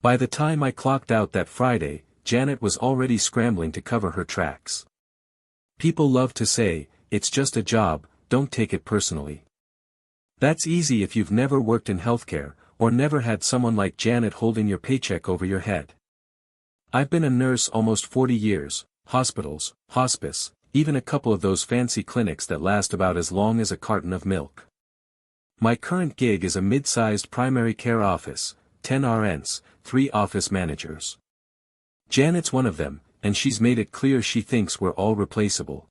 By the time I clocked out that Friday, Janet was already scrambling to cover her tracks. People love to say, "It's just a job, don't take it personally." That's easy if you've never worked in healthcare, or never had someone like Janet holding your paycheck over your head. I've been a nurse almost 40 years, hospitals, hospice, even a couple of those fancy clinics that last about as long as a carton of milk. My current gig is a mid-sized primary care office, 10 RNs, 3 office managers. Janet's one of them, and she's made it clear she thinks we're all replaceable.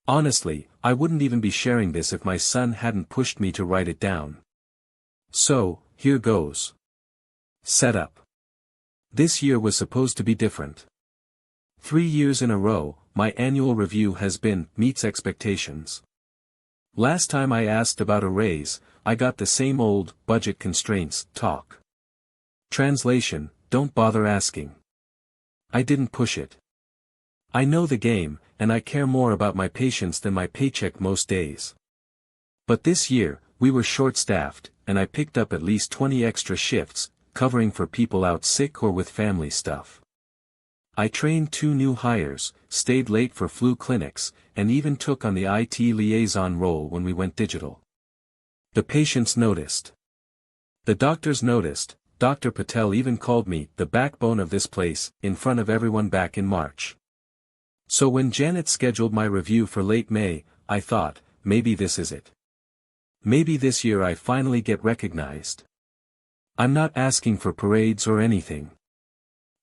Honestly, I wouldn't even be sharing this if my son hadn't pushed me to write it down. So, here goes. Setup. This year was supposed to be different. 3 years in a row, my annual review has been, meets expectations. Last time I asked about a raise, I got the same old, budget constraints, talk. Translation, don't bother asking. I didn't push it. I know the game, and I care more about my patients than my paycheck most days. But this year, we were short-staffed, and I picked up at least 20 extra shifts, covering for people out sick or with family stuff. I trained 2 new hires, stayed late for flu clinics, and even took on the IT liaison role when we went digital. The patients noticed. The doctors noticed. Dr. Patel even called me the backbone of this place, in front of everyone back in March. So when Janet scheduled my review for late May, I thought, maybe this is it. Maybe this year I finally get recognized. I'm not asking for parades or anything.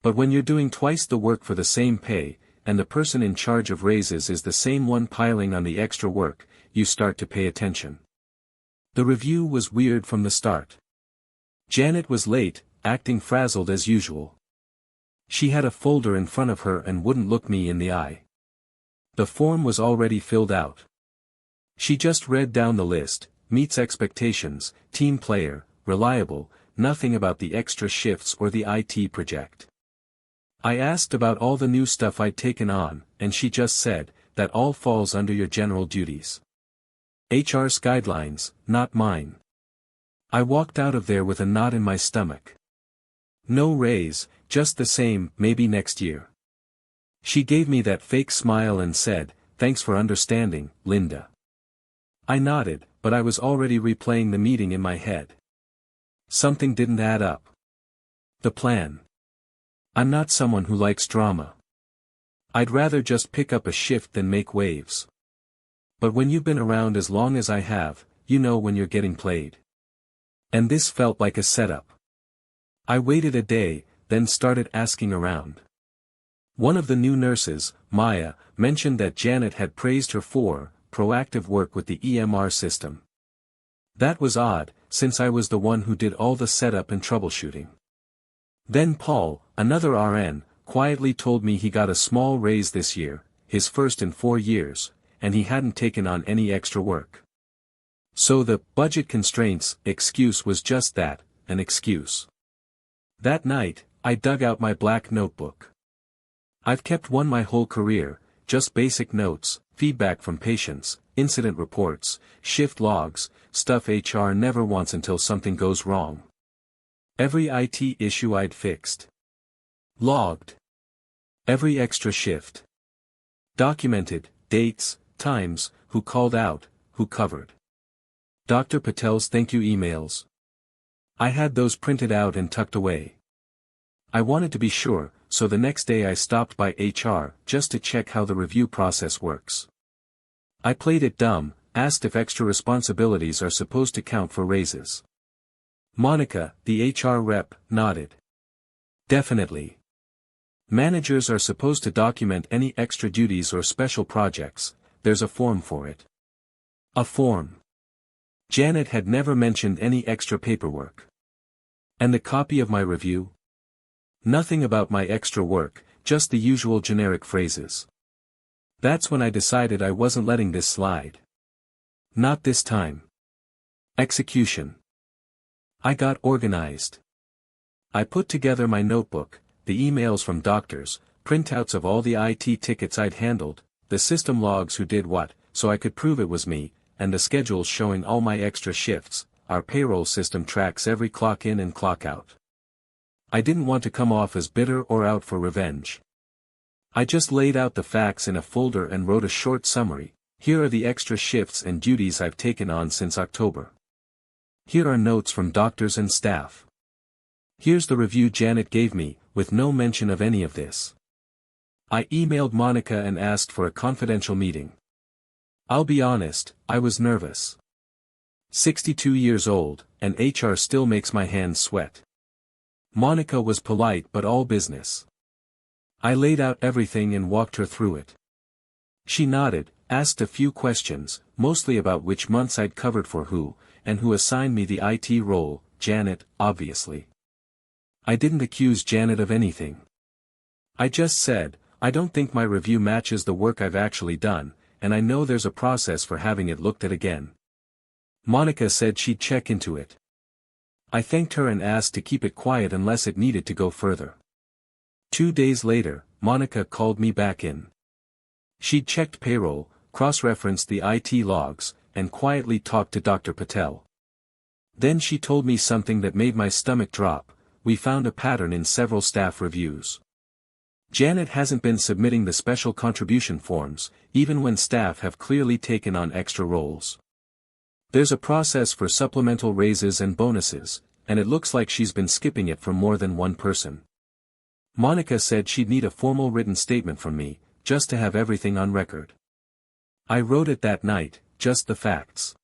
But when you're doing twice the work for the same pay, and the person in charge of raises is the same one piling on the extra work, you start to pay attention. The review was weird from the start. Janet was late, acting frazzled as usual. She had a folder in front of her and wouldn't look me in the eye. The form was already filled out. She just read down the list, meets expectations, team player, reliable, nothing about the extra shifts or the IT project. I asked about all the new stuff I'd taken on, and she just said, that all falls under your general duties. HR's guidelines, not mine. I walked out of there with a knot in my stomach. No raise, just the same, maybe next year. She gave me that fake smile and said, "Thanks for understanding, Linda." I nodded, but I was already replaying the meeting in my head. Something didn't add up. The plan. I'm not someone who likes drama. I'd rather just pick up a shift than make waves. But when you've been around as long as I have, you know when you're getting played. And this felt like a setup. I waited a day, then started asking around. One of the new nurses, Maya, mentioned that Janet had praised her for proactive work with the EMR system. That was odd, since I was the one who did all the setup and troubleshooting. Then Paul, another RN, quietly told me he got a small raise this year, his first in 4 years, and he hadn't taken on any extra work. So the budget constraints excuse was just that, an excuse. That night, I dug out my black notebook. I've kept one my whole career, just basic notes, feedback from patients, incident reports, shift logs, stuff HR never wants until something goes wrong. Every IT issue I'd fixed. Logged. Every extra shift. Documented, dates, times, who called out, who covered. Dr. Patel's thank you emails. I had those printed out and tucked away. I wanted to be sure, so the next day I stopped by HR, just to check how the review process works. I played it dumb, asked if extra responsibilities are supposed to count for raises. Monica, the HR rep, nodded. Definitely. Managers are supposed to document any extra duties or special projects, there's a form for it. A form. Janet had never mentioned any extra paperwork. And the copy of my review? Nothing about my extra work, just the usual generic phrases. That's when I decided I wasn't letting this slide. Not this time. Execution. I got organized. I put together my notebook, the emails from doctors, printouts of all the IT tickets I'd handled, the system logs who did what, so I could prove it was me, and the schedules showing all my extra shifts. Our payroll system tracks every clock in and clock out. I didn't want to come off as bitter or out for revenge. I just laid out the facts in a folder and wrote a short summary. Here are the extra shifts and duties I've taken on since October. Here are notes from doctors and staff. Here's the review Janet gave me, with no mention of any of this. I emailed Monica and asked for a confidential meeting. I'll be honest, I was nervous. 62 years old, and HR still makes my hands sweat. Monica was polite but all business. I laid out everything and walked her through it. She nodded, asked a few questions, mostly about which months I'd covered for who, and who assigned me the IT role, Janet, obviously. I didn't accuse Janet of anything. I just said, I don't think my review matches the work I've actually done, and I know there's a process for having it looked at again. Monica said she'd check into it. I thanked her and asked to keep it quiet unless it needed to go further. 2 days later, Monica called me back in. She'd checked payroll, cross-referenced the IT logs, and quietly talked to Dr. Patel. Then she told me something that made my stomach drop. We found a pattern in several staff reviews. Janet hasn't been submitting the special contribution forms, even when staff have clearly taken on extra roles. There's a process for supplemental raises and bonuses, and it looks like she's been skipping it for more than one person. Monica said she'd need a formal written statement from me, just to have everything on record. I wrote it that night, just the facts.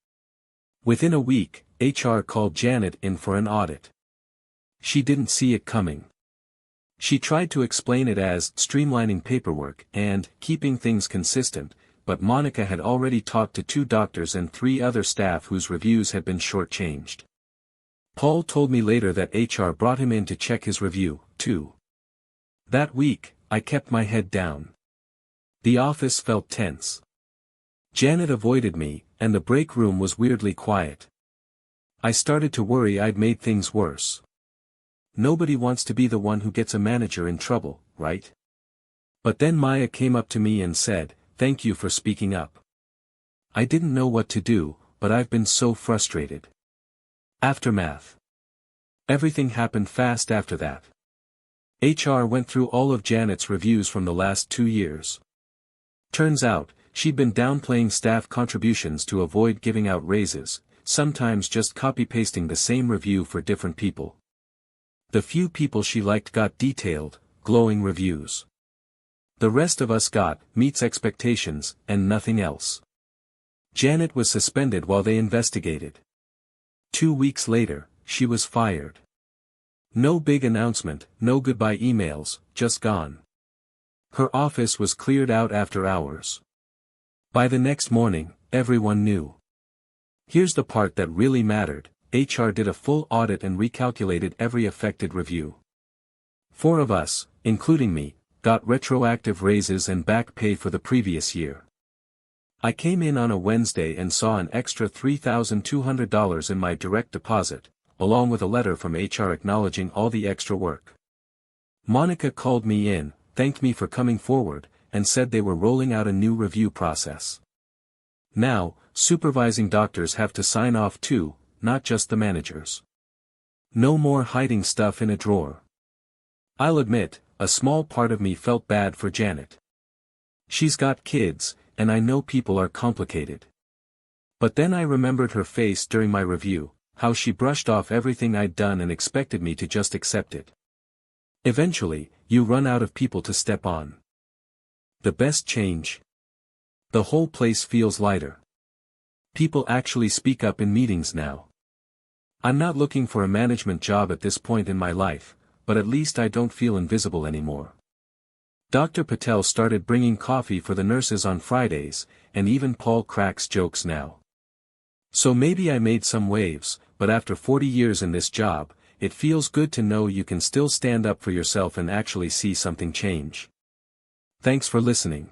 Within a week, HR called Janet in for an audit. She didn't see it coming. She tried to explain it as streamlining paperwork and keeping things consistent, but Monica had already talked to 2 doctors and 3 other staff whose reviews had been shortchanged. Paul told me later that HR brought him in to check his review, too. That week, I kept my head down. The office felt tense. Janet avoided me, and the break room was weirdly quiet. I started to worry I'd made things worse. Nobody wants to be the one who gets a manager in trouble, right? But then Maya came up to me and said, "Thank you for speaking up." I didn't know what to do, but I've been so frustrated. Aftermath. Everything happened fast after that. HR went through all of Janet's reviews from the last 2 years. Turns out, she'd been downplaying staff contributions to avoid giving out raises, sometimes just copy-pasting the same review for different people. The few people she liked got detailed, glowing reviews. The rest of us got meets expectations, and nothing else. Janet was suspended while they investigated. 2 weeks later, she was fired. No big announcement, no goodbye emails, just gone. Her office was cleared out after hours. By the next morning, everyone knew. Here's the part that really mattered. HR did a full audit and recalculated every affected review. 4 of us, including me, got retroactive raises and back pay for the previous year. I came in on a Wednesday and saw an extra $3,200 in my direct deposit, along with a letter from HR acknowledging all the extra work. Monica called me in, thanked me for coming forward, and said they were rolling out a new review process. Now, supervising doctors have to sign off too, not just the managers. No more hiding stuff in a drawer. I'll admit, a small part of me felt bad for Janet. She's got kids, and I know people are complicated. But then I remembered her face during my review, how she brushed off everything I'd done and expected me to just accept it. Eventually, you run out of people to step on. The best change? The whole place feels lighter. People actually speak up in meetings now. I'm not looking for a management job at this point in my life, but at least I don't feel invisible anymore. Dr. Patel started bringing coffee for the nurses on Fridays, and even Paul cracks jokes now. So maybe I made some waves, but after 40 years in this job, it feels good to know you can still stand up for yourself and actually see something change. Thanks for listening.